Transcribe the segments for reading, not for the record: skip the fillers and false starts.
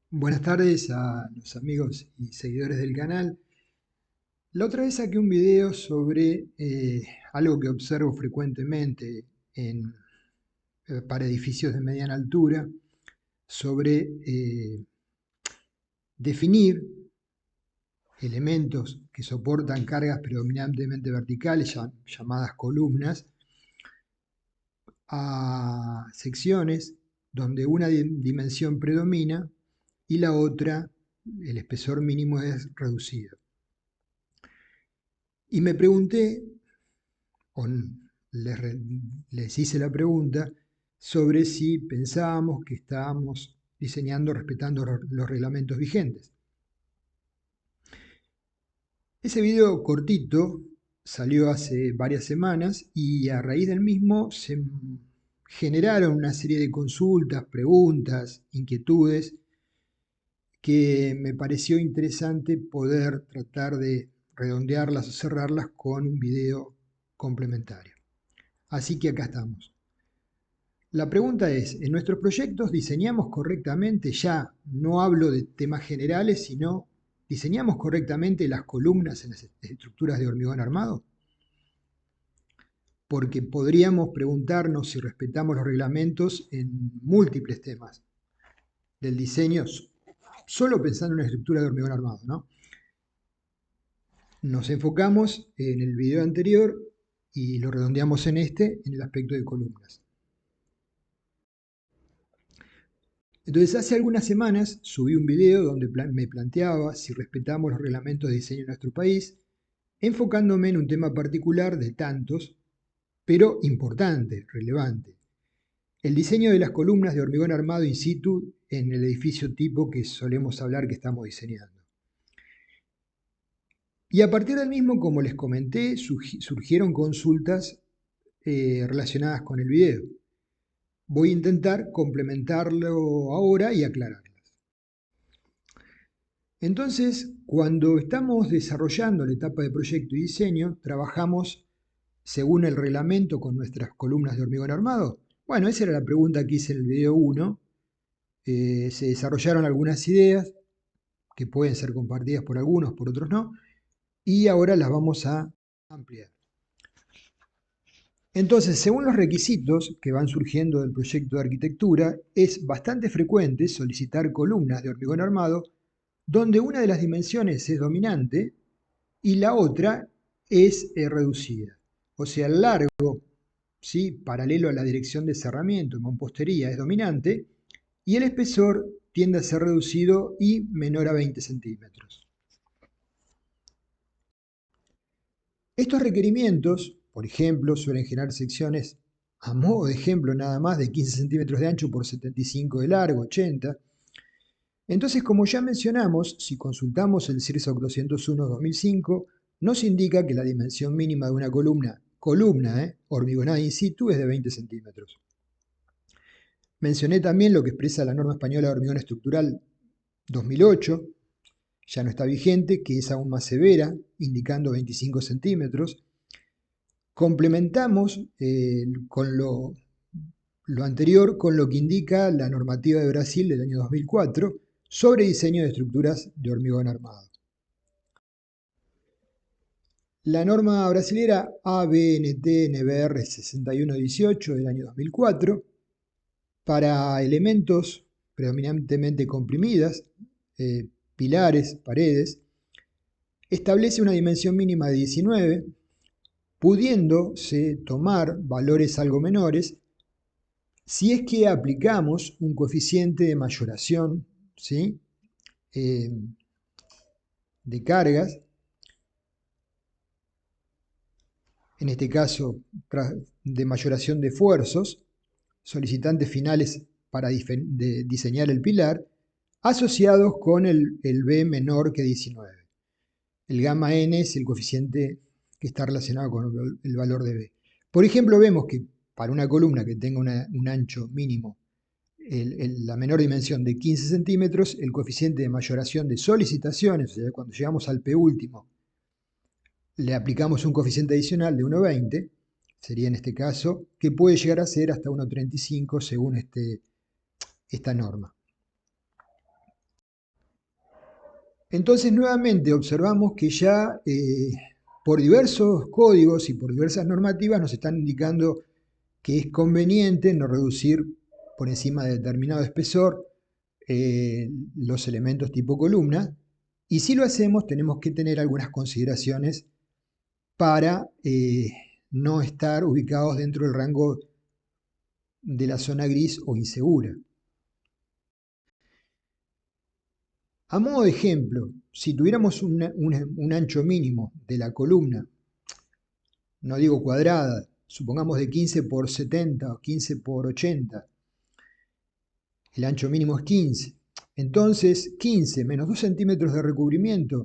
Buenas tardes a los amigos y seguidores del canal. La otra vez saqué un video sobre algo que observo frecuentemente para edificios de mediana altura, sobre definir elementos que soportan cargas predominantemente verticales, llamadas columnas, a secciones donde una dimensión predomina y la otra, el espesor mínimo, es reducido. Y me pregunté, o les hice la pregunta, sobre si pensábamos que estábamos diseñando respetando los reglamentos vigentes. Ese video cortito salió hace varias semanas y a raíz del mismo se generaron una serie de consultas, preguntas, inquietudes que me pareció interesante poder tratar de redondearlas o cerrarlas con un video complementario. Así que acá estamos. La pregunta es, ¿en nuestros proyectos diseñamos correctamente? Ya no hablo de temas generales, sino ¿diseñamos correctamente las columnas en las estructuras de hormigón armado? Porque podríamos preguntarnos si respetamos los reglamentos en múltiples temas del diseño, solo pensando en una estructura de hormigón armado, ¿no? Nos enfocamos en el video anterior y lo redondeamos en en el aspecto de columnas. Entonces, hace algunas semanas subí un video donde me planteaba si respetamos los reglamentos de diseño en nuestro país, enfocándome en un tema particular de tantos, pero importante, relevante: el diseño de las columnas de hormigón armado in situ en el edificio tipo que solemos hablar que estamos diseñando. Y a partir del mismo, como les comenté, surgieron consultas relacionadas con el video. Voy a intentar complementarlo ahora y aclararlas. Entonces, cuando estamos desarrollando la etapa de proyecto y diseño, trabajamos según el reglamento con nuestras columnas de hormigón armado. Bueno, esa era la pregunta que hice en el video 1. Se desarrollaron algunas ideas que pueden ser compartidas por algunos, por otros no, y ahora las vamos a ampliar. Entonces, según los requisitos que van surgiendo del proyecto de arquitectura, es bastante frecuente solicitar columnas de hormigón armado donde una de las dimensiones es dominante y la otra es reducida. O sea, el largo, ¿sí?, paralelo a la dirección de cerramiento en mampostería, es dominante y el espesor tiende a ser reducido y menor a 20 centímetros. Estos requerimientos, por ejemplo, suelen generar secciones, a modo de ejemplo nada más, de 15 centímetros de ancho por 75 de largo, 80. Entonces, como ya mencionamos, si consultamos el CIRSOC 201-2005, nos indica que la dimensión mínima de una columna hormigonada in situ es de 20 centímetros. Mencioné también lo que expresa la norma española de hormigón estructural 2008, ya no está vigente, que es aún más severa, indicando 25 centímetros. Complementamos con lo anterior con lo que indica la normativa de Brasil del año 2004 sobre diseño de estructuras de hormigón armado. La norma brasilera ABNT-NBR 6118 del año 2004, para elementos predominantemente comprimidas, pilares, paredes, establece una dimensión mínima de 19, pudiéndose tomar valores algo menores si es que aplicamos un coeficiente de mayoración, ¿sí?, de cargas, en este caso de mayoración de esfuerzos, solicitantes finales para diseñar el pilar, asociados con el B menor que 19. El gamma n es el coeficiente que está relacionado con el valor de B. Por ejemplo, vemos que para una columna que tenga un ancho mínimo, la menor dimensión de 15 centímetros, el coeficiente de mayoración de solicitaciones, o sea, cuando llegamos al P último, le aplicamos un coeficiente adicional de 1,20, sería en este caso, que puede llegar a ser hasta 1,35 según esta norma. Entonces, nuevamente observamos que ya por diversos códigos y por diversas normativas nos están indicando que es conveniente no reducir por encima de determinado espesor los elementos tipo columna, y si lo hacemos tenemos que tener algunas consideraciones para no estar ubicados dentro del rango de la zona gris o insegura. A modo de ejemplo, si tuviéramos un ancho mínimo de la columna, no digo cuadrada, supongamos de 15 por 70 o 15 por 80, el ancho mínimo es 15. Entonces, 15 menos 2 centímetros de recubrimiento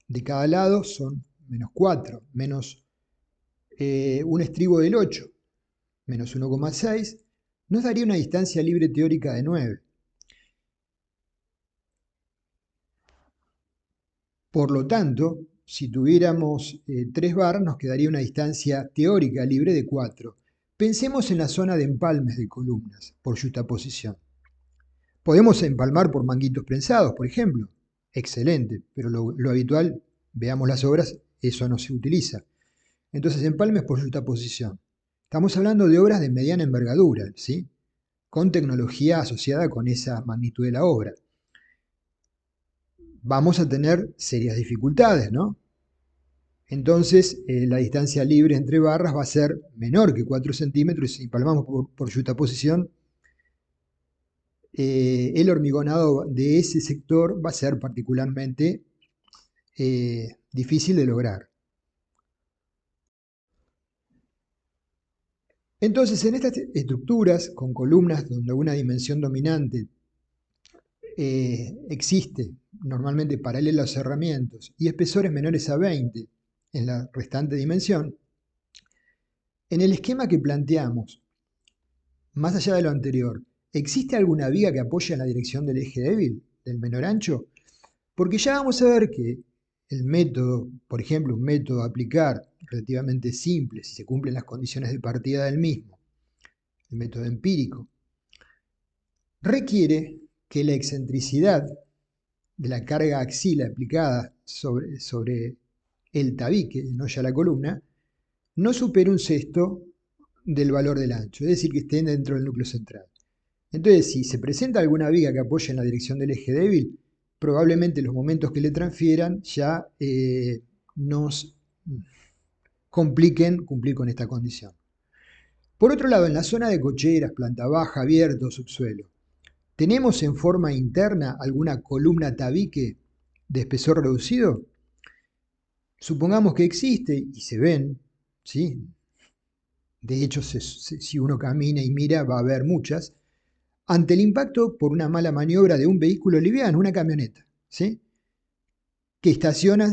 de cada lado son menos 4, menos un estribo del 8, menos 1,6, nos daría una distancia libre teórica de 9. Por lo tanto, si tuviéramos 3 bar, nos quedaría una distancia teórica libre de 4. Pensemos en la zona de empalmes de columnas por justaposición. Podemos empalmar por manguitos prensados, por ejemplo. Excelente, pero lo habitual, veamos las obras, eso no se utiliza. Entonces, empalmes por justaposición. Estamos hablando de obras de mediana envergadura, ¿sí? Con tecnología asociada con esa magnitud de la obra. Vamos a tener serias dificultades, ¿no? Entonces, la distancia libre entre barras va a ser menor que 4 centímetros y si empalmamos por justaposición, el hormigonado de ese sector va a ser particularmente difícil de lograr. Entonces, en estas estructuras con columnas donde una dimensión dominante existe normalmente paralela a los cerramientos y espesores menores a 20 en la restante dimensión, en el esquema que planteamos, más allá de lo anterior, ¿existe alguna viga que apoye en la dirección del eje débil, del menor ancho? Porque ya vamos a ver que el método, por ejemplo, un método a aplicar relativamente simple, si se cumplen las condiciones de partida del mismo, el método empírico, requiere que la excentricidad de la carga axial aplicada sobre el tabique, no ya la columna, no supere un sexto del valor del ancho, es decir, que estén dentro del núcleo central. Entonces, si se presenta alguna viga que apoye en la dirección del eje débil, probablemente los momentos que le transfieran ya nos compliquen cumplir con esta condición. Por otro lado, en la zona de cocheras, planta baja, abierto, subsuelo, ¿tenemos en forma interna alguna columna tabique de espesor reducido? Supongamos que existe y se ven, ¿sí? De hecho, si uno camina y mira va a ver muchas, ante el impacto por una mala maniobra de un vehículo liviano, una camioneta, ¿sí? Que estaciona,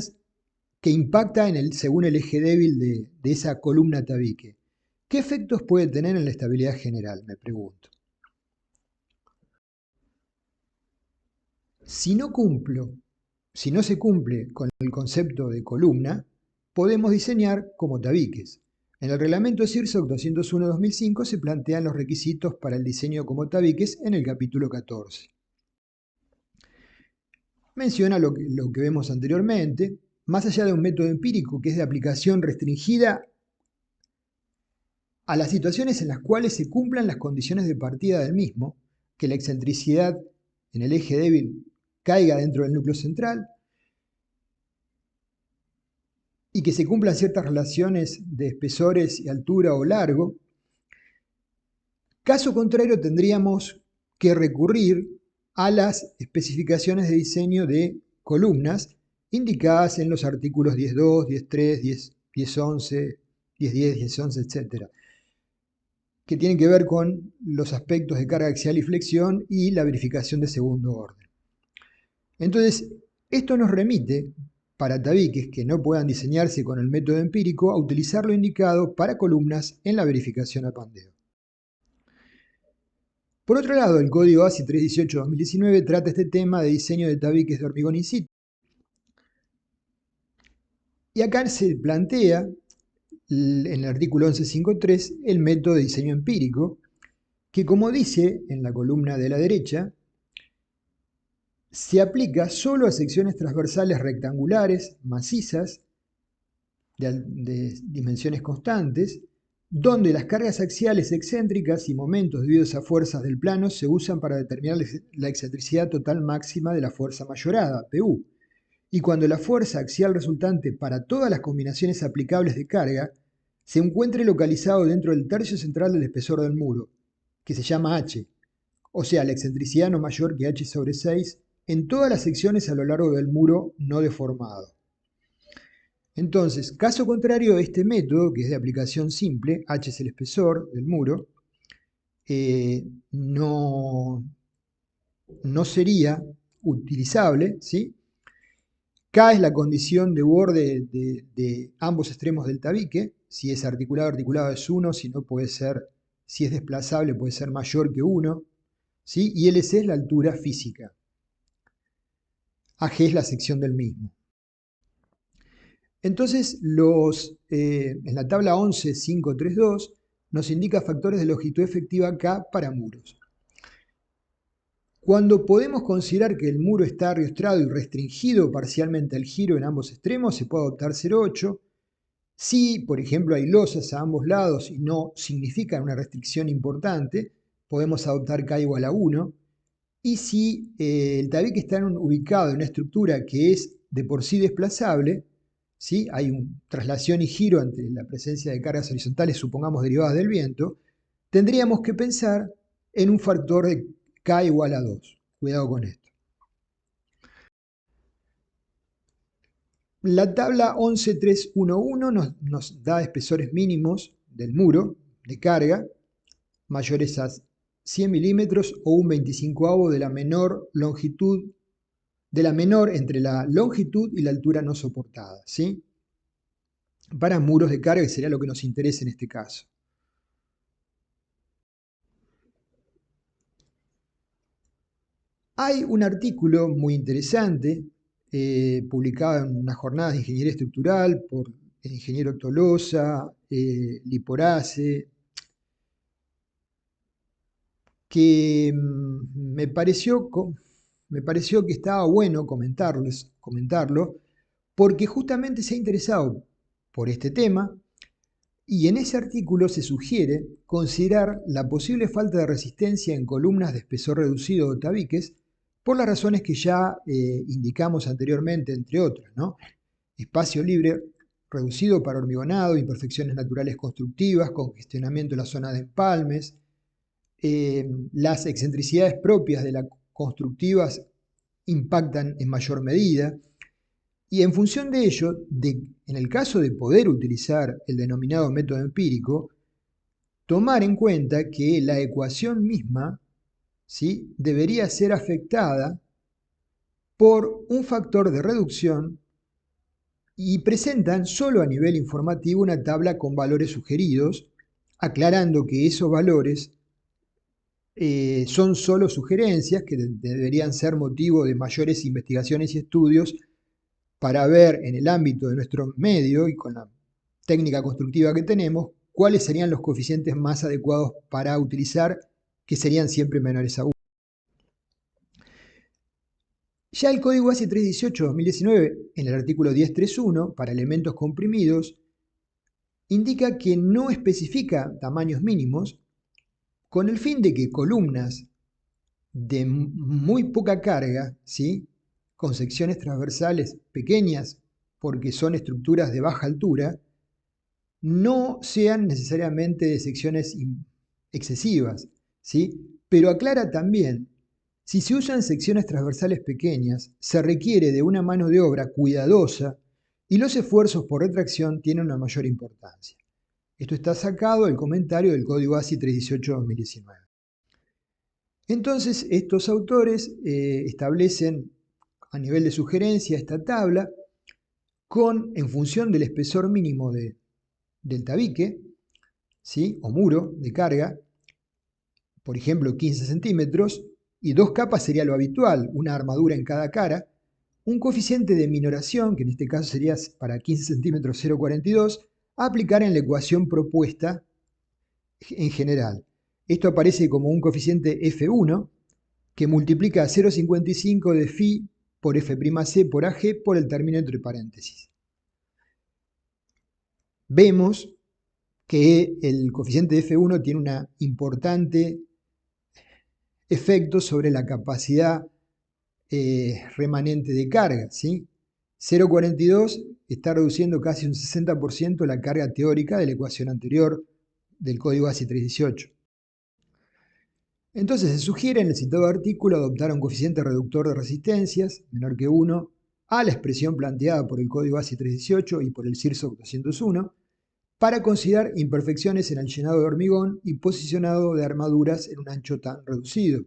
que impacta según el eje débil de esa columna tabique. ¿Qué efectos puede tener en la estabilidad general? Me pregunto. Si no se cumple con el concepto de columna, podemos diseñar como tabiques. En el reglamento CIRSOC 201-2005 se plantean los requisitos para el diseño como tabiques en el capítulo 14. Menciona lo que vemos anteriormente, más allá de un método empírico que es de aplicación restringida a las situaciones en las cuales se cumplan las condiciones de partida del mismo, que la excentricidad en el eje débil caiga dentro del núcleo central y que se cumplan ciertas relaciones de espesores y altura o largo. Caso contrario, tendríamos que recurrir a las especificaciones de diseño de columnas indicadas en los artículos 10.2, 10.3, 10.11, 10.10, 10.11, etc., que tienen que ver con los aspectos de carga axial y flexión y la verificación de segundo orden. Entonces, esto nos remite, para tabiques que no puedan diseñarse con el método empírico, a utilizar lo indicado para columnas en la verificación a pandeo. Por otro lado, el código ASI 318-2019 trata este tema de diseño de tabiques de hormigón in situ. Y acá se plantea, en el artículo 11.5.3, el método de diseño empírico, que como dice en la columna de la derecha, se aplica solo a secciones transversales rectangulares, macizas, de dimensiones constantes, donde las cargas axiales excéntricas y momentos debidos a fuerzas del plano se usan para determinar la excentricidad total máxima de la fuerza mayorada, PU, y cuando la fuerza axial resultante para todas las combinaciones aplicables de carga se encuentre localizado dentro del tercio central del espesor del muro, que se llama H, o sea, la excentricidad no mayor que H sobre 6 en todas las secciones a lo largo del muro no deformado. Entonces, caso contrario a este método, que es de aplicación simple, H es el espesor del muro, no sería utilizable, ¿sí? K es la condición de borde de ambos extremos del tabique. Si es articulado, articulado es 1, si no puede ser, si es desplazable puede ser mayor que 1, ¿sí? Y LC es la altura física. AG es la sección del mismo. Entonces, en la tabla 11.532 nos indica factores de longitud efectiva K para muros. Cuando podemos considerar que el muro está ariostrado y restringido parcialmente al giro en ambos extremos, se puede adoptar 0,8. Si, por ejemplo, hay losas a ambos lados y no significan una restricción importante, podemos adoptar K igual a 1. Y si el tabique está ubicado en una estructura que es de por sí desplazable, ¿sí? Hay una traslación y giro ante la presencia de cargas horizontales, supongamos derivadas del viento, tendríamos que pensar en un factor de K igual a 2. Cuidado con esto. La tabla 11.311 nos da espesores mínimos del muro de carga mayores a 100 milímetros o un 25avo de la menor longitud, de la menor entre la longitud y la altura no soportada, ¿sí? Para muros de carga, que sería lo que nos interesa en este caso. Hay un artículo muy interesante publicado en unas jornadas de ingeniería estructural por el ingeniero Tolosa, Liporace, que me pareció que estaba bueno comentarlo, porque justamente se ha interesado por este tema, y en ese artículo se sugiere considerar la posible falta de resistencia en columnas de espesor reducido o tabiques, por las razones que ya indicamos anteriormente, entre otras, ¿no? Espacio libre reducido para hormigonado, imperfecciones naturales constructivas, congestionamiento de la zona de empalmes, las excentricidades propias de las constructivas impactan en mayor medida, y en función de ello, en el caso de poder utilizar el denominado método empírico, tomar en cuenta que la ecuación misma, ¿sí?, debería ser afectada por un factor de reducción, y presentan solo a nivel informativo una tabla con valores sugeridos, aclarando que esos valores son solo sugerencias que deberían ser motivo de mayores investigaciones y estudios para ver en el ámbito de nuestro medio y con la técnica constructiva que tenemos, cuáles serían los coeficientes más adecuados para utilizar, que serían siempre menores a 1. Ya el código ASI 318-2019, en el artículo 10.3.1, para elementos comprimidos, indica que no especifica tamaños mínimos, con el fin de que columnas de muy poca carga, ¿sí?, con secciones transversales pequeñas, porque son estructuras de baja altura, no sean necesariamente de secciones excesivas, ¿sí? Pero aclara también, si se usan secciones transversales pequeñas, se requiere de una mano de obra cuidadosa y los esfuerzos por retracción tienen una mayor importancia. Esto está sacado del comentario del código ASI 318-2019. Entonces, estos autores establecen a nivel de sugerencia esta tabla en función del espesor mínimo del tabique, ¿sí?, o muro de carga, por ejemplo 15 centímetros, y 2 capas sería lo habitual, una armadura en cada cara, un coeficiente de minoración, que en este caso sería para 15 centímetros 0,42, a aplicar en la ecuación propuesta en general. Esto aparece como un coeficiente F1, que multiplica 0,55 de phi por F'C por AG por el término entre paréntesis. Vemos que el coeficiente de F1 tiene un importante efecto sobre la capacidad remanente de carga, ¿sí? 0,42 está reduciendo casi un 60% la carga teórica de la ecuación anterior del código ASI 318. Entonces se sugiere en el citado artículo adoptar un coeficiente reductor de resistencias menor que 1 a la expresión planteada por el código ASI 318 y por el CIRSOC 201 para considerar imperfecciones en el llenado de hormigón y posicionado de armaduras en un ancho tan reducido.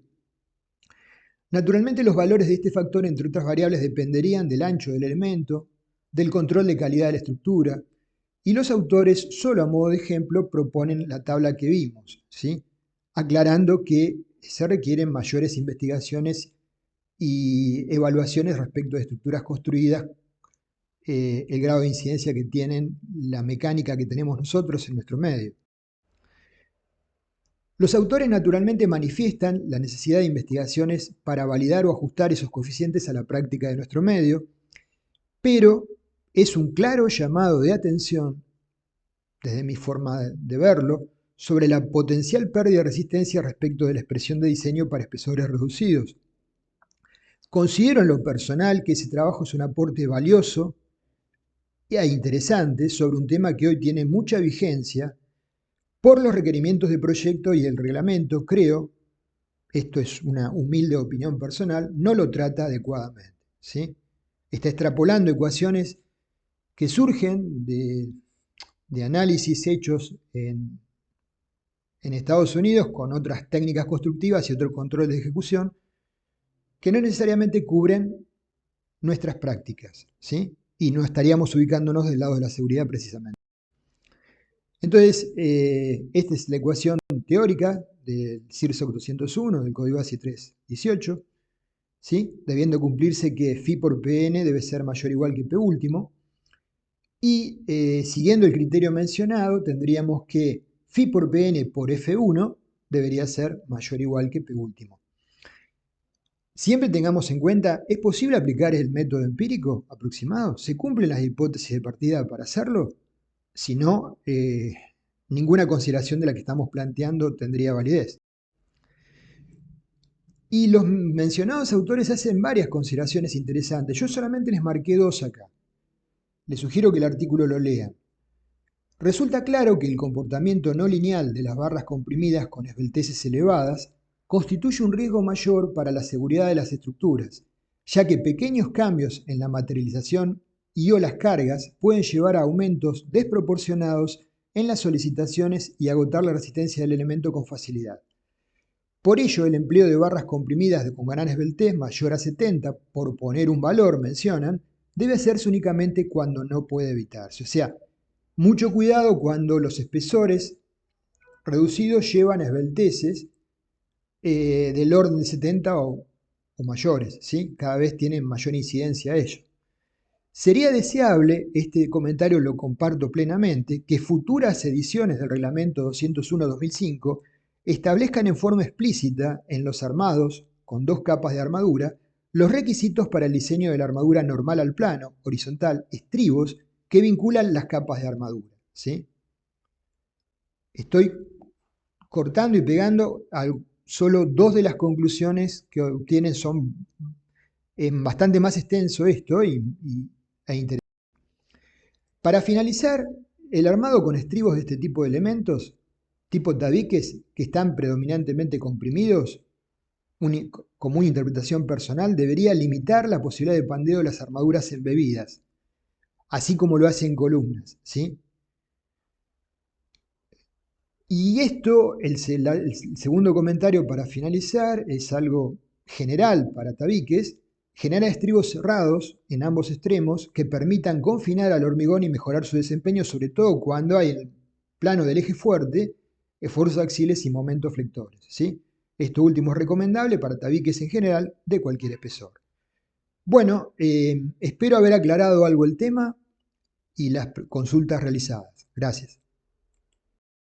Naturalmente los valores de este factor, entre otras variables, dependerían del ancho del elemento, del control de calidad de la estructura, y los autores, solo a modo de ejemplo, proponen la tabla que vimos, ¿sí? Aclarando que se requieren mayores investigaciones y evaluaciones respecto de estructuras construidas, el grado de incidencia que tienen, la mecánica que tenemos nosotros en nuestro medio. Los autores naturalmente manifiestan la necesidad de investigaciones para validar o ajustar esos coeficientes a la práctica de nuestro medio, pero es un claro llamado de atención, desde mi forma de verlo, sobre la potencial pérdida de resistencia respecto de la expresión de diseño para espesores reducidos. Considero en lo personal que ese trabajo es un aporte valioso e interesante sobre un tema que hoy tiene mucha vigencia por los requerimientos de proyecto y el reglamento. Creo, esto es una humilde opinión personal, no lo trata adecuadamente, ¿sí? Está extrapolando ecuaciones que surgen de análisis hechos en Estados Unidos con otras técnicas constructivas y otros controles de ejecución que no necesariamente cubren nuestras prácticas, ¿sí? Y no estaríamos ubicándonos del lado de la seguridad precisamente. Entonces, esta es la ecuación teórica del CIRSOC 201, del código ASI 318, ¿sí? Debiendo cumplirse que phi por Pn debe ser mayor o igual que P último. Y siguiendo el criterio mencionado, tendríamos que phi por Pn por F1 debería ser mayor o igual que P último. Siempre tengamos en cuenta, ¿es posible aplicar el método empírico aproximado? ¿Se cumplen las hipótesis de partida para hacerlo? Si no, ninguna consideración de la que estamos planteando tendría validez. Y los mencionados autores hacen varias consideraciones interesantes. Yo solamente les marqué dos acá. Les sugiero que el artículo lo lean. Resulta claro que el comportamiento no lineal de las barras comprimidas con esbelteces elevadas constituye un riesgo mayor para la seguridad de las estructuras, ya que pequeños cambios en la materialización y o las cargas pueden llevar a aumentos desproporcionados en las solicitaciones y agotar la resistencia del elemento con facilidad. Por ello, el empleo de barras comprimidas con gran esbeltez mayor a 70, por poner un valor, mencionan, debe hacerse únicamente cuando no puede evitarse. O sea, mucho cuidado cuando los espesores reducidos llevan esbelteces del orden de 70 o mayores, ¿sí? Cada vez tienen mayor incidencia a ello. Sería deseable, este comentario lo comparto plenamente, que futuras ediciones del reglamento 201-2005 establezcan en forma explícita en los armados con dos capas de armadura los requisitos para el diseño de la armadura normal al plano, horizontal, estribos, que vinculan las capas de armadura, ¿sí? Estoy cortando y pegando solo dos de las conclusiones que obtienen son bastante más extenso esto e interesante. Para finalizar, el armado con estribos de este tipo de elementos, tipo tabiques, que están predominantemente comprimidos, como una interpretación personal, debería limitar la posibilidad de pandeo de las armaduras embebidas, así como lo hace en columnas, ¿sí? Y esto, el segundo comentario para finalizar, es algo general para tabiques, genera estribos cerrados en ambos extremos que permitan confinar al hormigón y mejorar su desempeño, sobre todo cuando hay en el plano del eje fuerte esfuerzos axiles y momentos flectores, ¿sí? Esto último es recomendable para tabiques en general de cualquier espesor. Bueno, espero haber aclarado algo el tema y las consultas realizadas. Gracias.